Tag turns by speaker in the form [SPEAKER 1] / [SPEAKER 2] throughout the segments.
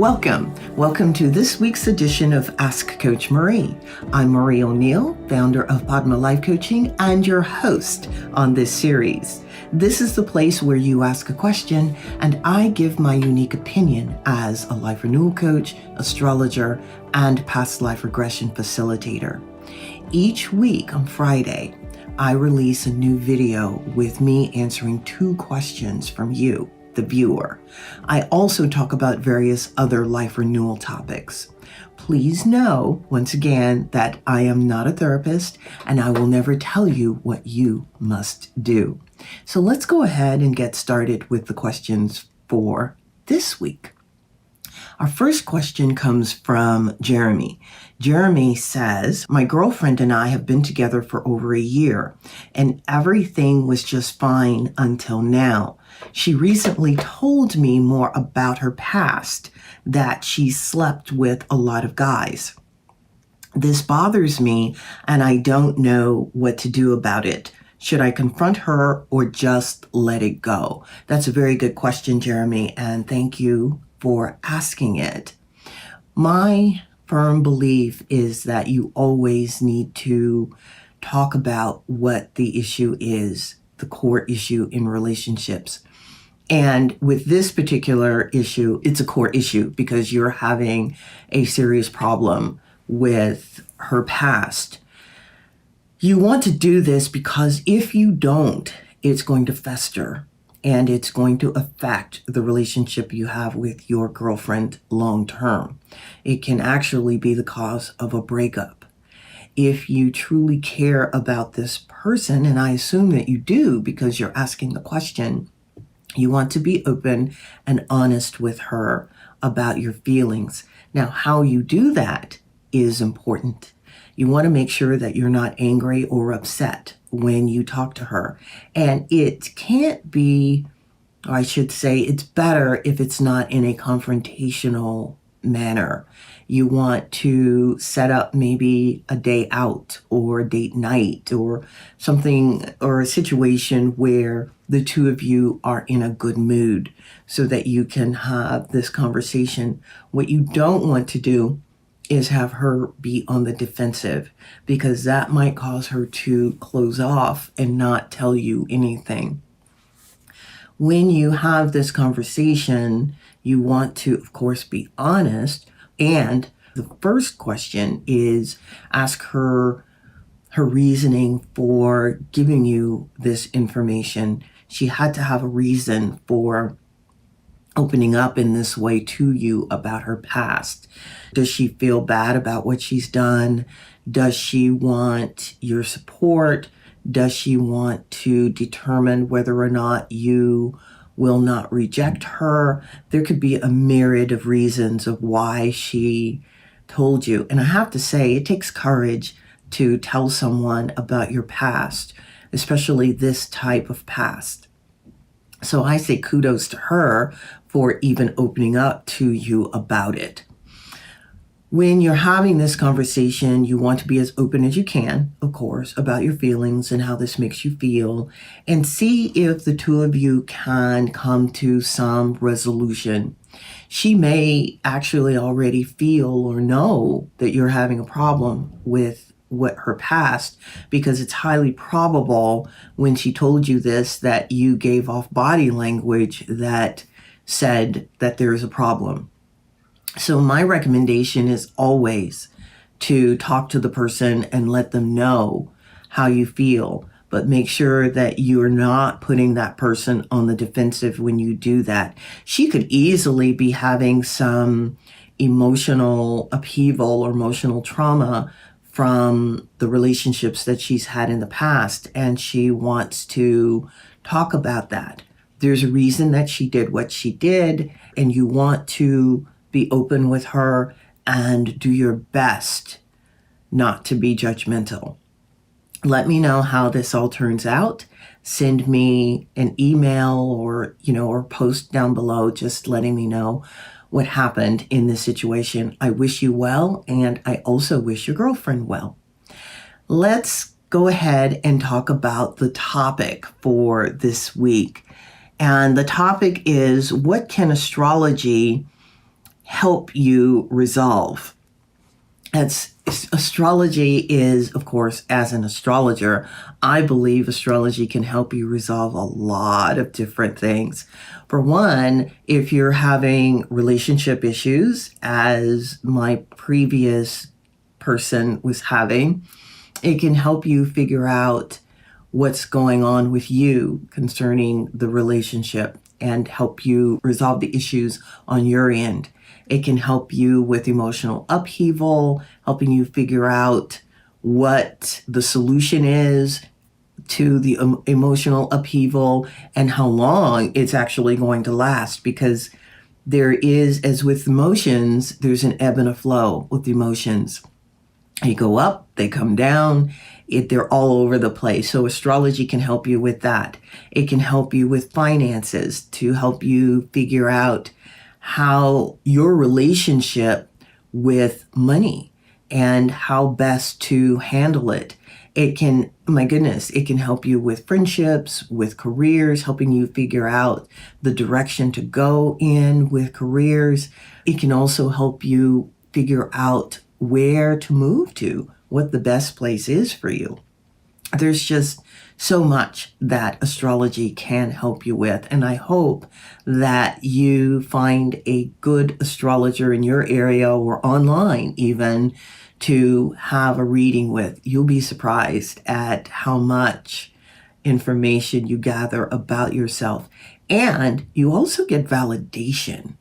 [SPEAKER 1] Welcome to this week's edition of Ask Coach Marie. I'm Marie O'Neill, founder of Padma Life Coaching and your host on this series. This is the place where you ask a question and I give my unique opinion as a life renewal coach, astrologer, and past life regression facilitator. Each week on Friday, I release a new video with me answering 2 questions from you, the viewer. I also talk about various other life renewal topics. Please know, once again, that I am not a therapist and I will never tell you what you must do. So let's go ahead and get started with the questions for this week. Our first question comes from Jeremy. Jeremy says, my girlfriend and I have been together for over a year and everything was just fine until now. She recently told me more about her past, that she slept with a lot of guys. This bothers me and I don't know what to do about it. Should I confront her or just let it go? That's a very good question, Jeremy, and thank you for asking it. My firm belief is that you always need to talk about what the issue is, the core issue in relationships. And with this particular issue, it's a core issue because you're having a serious problem with her past. You want to do this because if you don't, it's going to fester and it's going to affect the relationship you have with your girlfriend long term. It can actually be the cause of a breakup. If you truly care about this person, and I assume that you do because you're asking the question, you want to be open and honest with her about your feelings. Now, how you do that is important. You want to make sure that you're not angry or upset when you talk to her. And it can't be, or I should say, it's better if it's not in a confrontational manner. You want to set up maybe a day out or a date night or something, or a situation where the two of you are in a good mood so that you can have this conversation. What you don't want to do is have her be on the defensive because that might cause her to close off and not tell you anything. When you have this conversation, you want to, of course, be honest. And the first question is ask her reasoning for giving you this information. She had to have a reason for opening up in this way to you about her past. Does she feel bad about what she's done? Does she want your support? Does she want to determine whether or not you will not reject her? There could be a myriad of reasons of why she told you. And I have to say, it takes courage to tell someone about your past, especially this type of past. So I say kudos to her for even opening up to you about it. When you're having this conversation, you want to be as open as you can, of course, about your feelings and how this makes you feel, and see if the two of you can come to some resolution. She may actually already feel or know that you're having a problem with what her past, because it's highly probable when she told you this that you gave off body language that said that there is a problem. So my recommendation is always to talk to the person and let them know how you feel, but make sure that you're not putting that person on the defensive when you do that. She could easily be having some emotional upheaval or emotional trauma from the relationships that she's had in the past, and she wants to talk about that. There's a reason that she did what she did, and you want to be open with her and do your best not to be judgmental. Let me know how this all turns out. Send me an email or post down below just letting me know what happened in this situation. I wish you well, and I also wish your girlfriend well. Let's go ahead and talk about the topic for this week. And the topic is, what can astrology help you resolve. Astrology is, of course, as an astrologer, I believe astrology can help you resolve a lot of different things. For one, if you're having relationship issues, as my previous person was having, it can help you figure out what's going on with you concerning the relationship and help you resolve the issues on your end. It can help you with emotional upheaval, helping you figure out what the solution is to the emotional upheaval and how long it's actually going to last. Because there is, as with emotions, there's an ebb and a flow with emotions. They go up, they come down, they're all over the place. So astrology can help you with that. It can help you with finances to help you figure out how your relationship with money and how best to handle it. It can, my goodness, it can help you with friendships, with careers, helping you figure out the direction to go in with careers. It can also help you figure out where to move to, what the best place is for you. There's just so much that astrology can help you with. And I hope that you find a good astrologer in your area or online even to have a reading with. You'll be surprised at how much information you gather about yourself. And you also get validation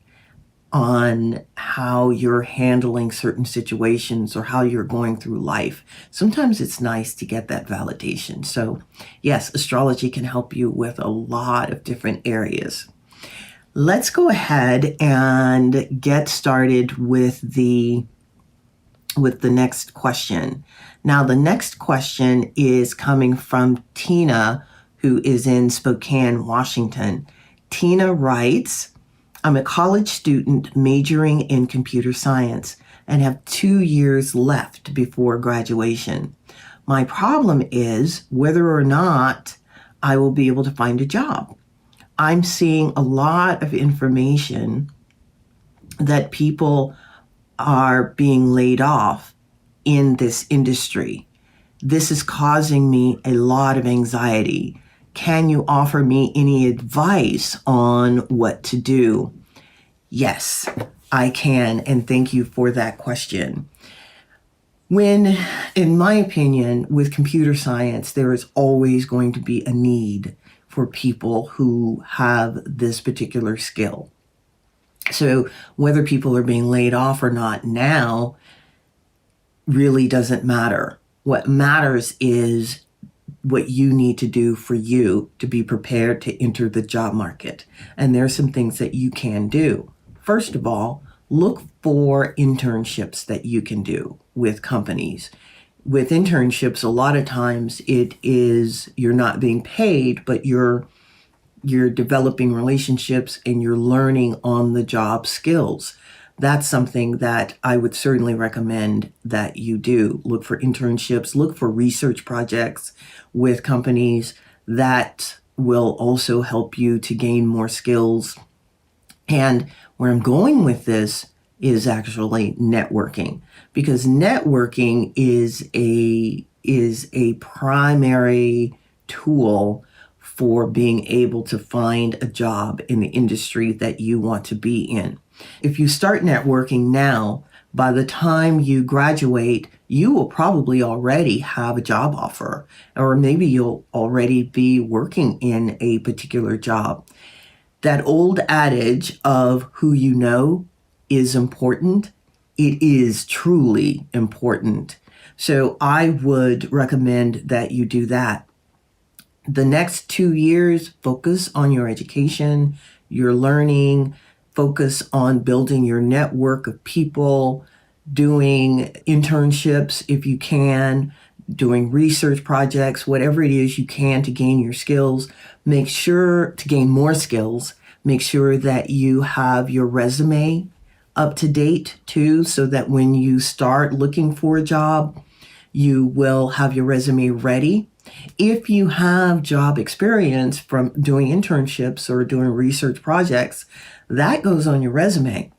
[SPEAKER 1] on how you're handling certain situations or how you're going through life. Sometimes it's nice to get that validation. So yes, astrology can help you with a lot of different areas. Let's go ahead and get started with the next question. Now, the next question is coming from Tina, who is in Spokane, Washington. Tina writes, I'm a college student majoring in computer science and have 2 years left before graduation. My problem is whether or not I will be able to find a job. I'm seeing a lot of information that people are being laid off in this industry. This is causing me a lot of anxiety. Can you offer me any advice on what to do? Yes, I can, and thank you for that question. When, in my opinion, with computer science, there is always going to be a need for people who have this particular skill. So whether people are being laid off or not now really doesn't matter. What matters is what you need to do for you to be prepared to enter the job market. And there are some things that you can do. First of all, look for internships that you can do with companies. With internships, a lot of times it is you're not being paid, but you're developing relationships and you're learning on the job skills. That's something that I would certainly recommend that you do. Look for internships, look for research projects with companies that will also help you to gain more skills. And where I'm going with this is actually networking, because networking is a primary tool for being able to find a job in the industry that you want to be in. If you start networking now, by the time you graduate, you will probably already have a job offer, or maybe you'll already be working in a particular job. That old adage of who you know is important, it is truly important. So I would recommend that you do that. The next 2 years, focus on your education, your learning, focus on building your network of people, doing internships if you can, doing research projects, whatever it is you can to gain your skills. Make sure to gain more skills. Make sure that you have your resume up to date too, so that when you start looking for a job, you will have your resume ready. If you have job experience from doing internships or doing research projects, that goes on your resume.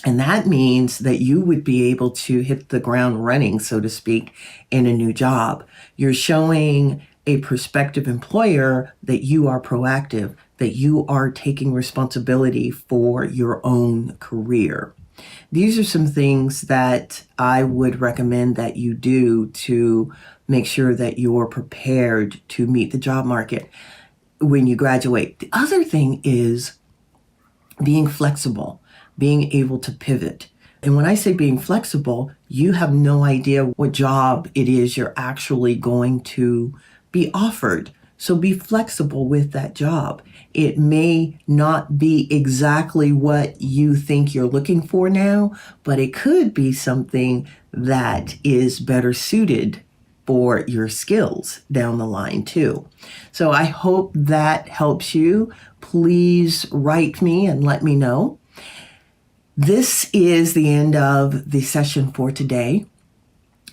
[SPEAKER 1] And that means that you would be able to hit the ground running, so to speak, in a new job. You're showing a prospective employer that you are proactive, that you are taking responsibility for your own career. These are some things that I would recommend that you do to make sure that you're prepared to meet the job market when you graduate. The other thing is being flexible, being able to pivot. And when I say being flexible, you have no idea what job it is you're actually going to be offered. So be flexible with that job. It may not be exactly what you think you're looking for now, but it could be something that is better suited for your skills down the line too. So I hope that helps you. Please write me and let me know. This is the end of the session for today.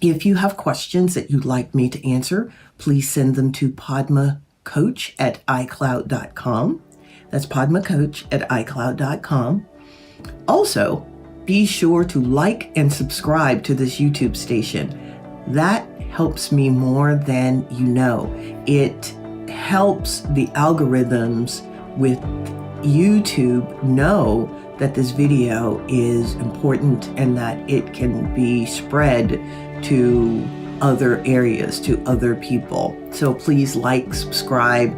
[SPEAKER 1] If you have questions that you'd like me to answer, please send them to padmacoach@icloud.com. That's padmacoach@icloud.com. Also, be sure to like and subscribe to this YouTube station. That helps me more than you know. It helps the algorithms with YouTube know that this video is important and that it can be spread to other areas, to other people. So please like, subscribe,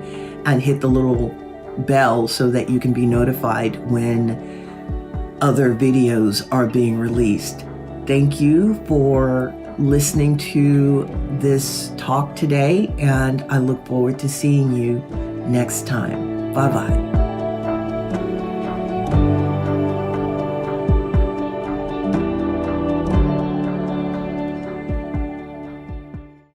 [SPEAKER 1] and hit the little bell so that you can be notified when other videos are being released. Thank you for listening to this talk today, and I look forward to seeing you next time. Bye-bye.